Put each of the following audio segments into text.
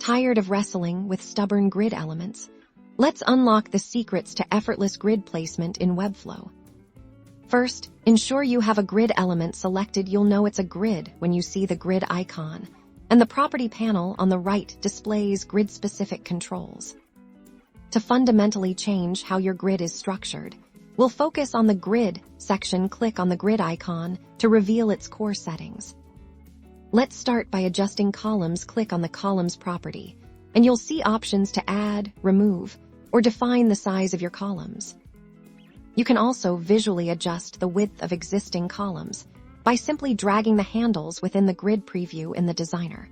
Tired of wrestling with stubborn grid elements? Let's unlock the secrets to effortless grid placement in Webflow. First, ensure you have a grid element selected. You'll know it's a grid when you see the grid icon, and the property panel on the right displays grid-specific controls. To fundamentally change how your grid is structured, we'll focus on the Grid section. Click on the grid icon to reveal its core settings. Let's start by adjusting columns. Click on the Columns property, and you'll see options to add, remove, or define the size of your columns. You can also visually adjust the width of existing columns by simply dragging the handles within the grid preview in the designer.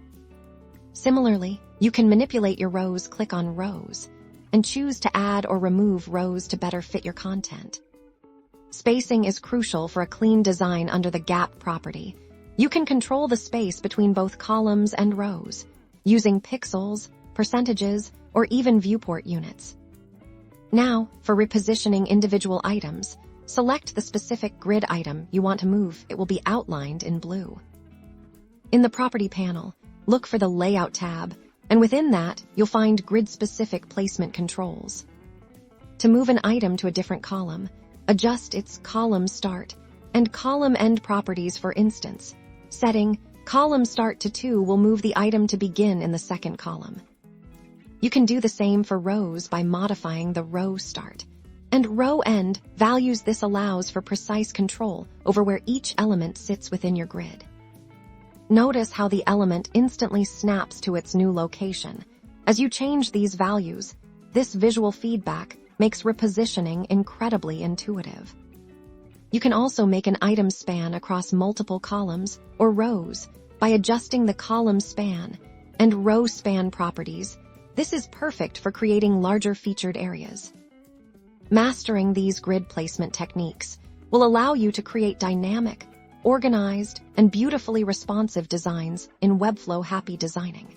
Similarly, you can manipulate your rows. Click on Rows and choose to add or remove rows to better fit your content. Spacing is crucial for a clean design. Under the Gap property, you can control the space between both columns and rows using pixels, percentages, or even viewport units. Now, for repositioning individual items, select the specific grid item you want to move. It will be outlined in blue. In the Property panel, look for the Layout tab, and within that, you'll find grid-specific placement controls. To move an item to a different column, adjust its column start and column end properties. For instance, setting column start to 2 will move the item to begin in the second column. You can do the same for rows by modifying the row start and row end values. This allows for precise control over where each element sits within your grid. Notice how the element instantly snaps to its new location. As you change these values, this visual feedback makes repositioning incredibly intuitive. You can also make an item span across multiple columns or rows by adjusting the column span and row span properties. This is perfect for creating larger featured areas. Mastering these grid placement techniques will allow you to create dynamic, organized, and beautifully responsive designs in Webflow. Happy designing!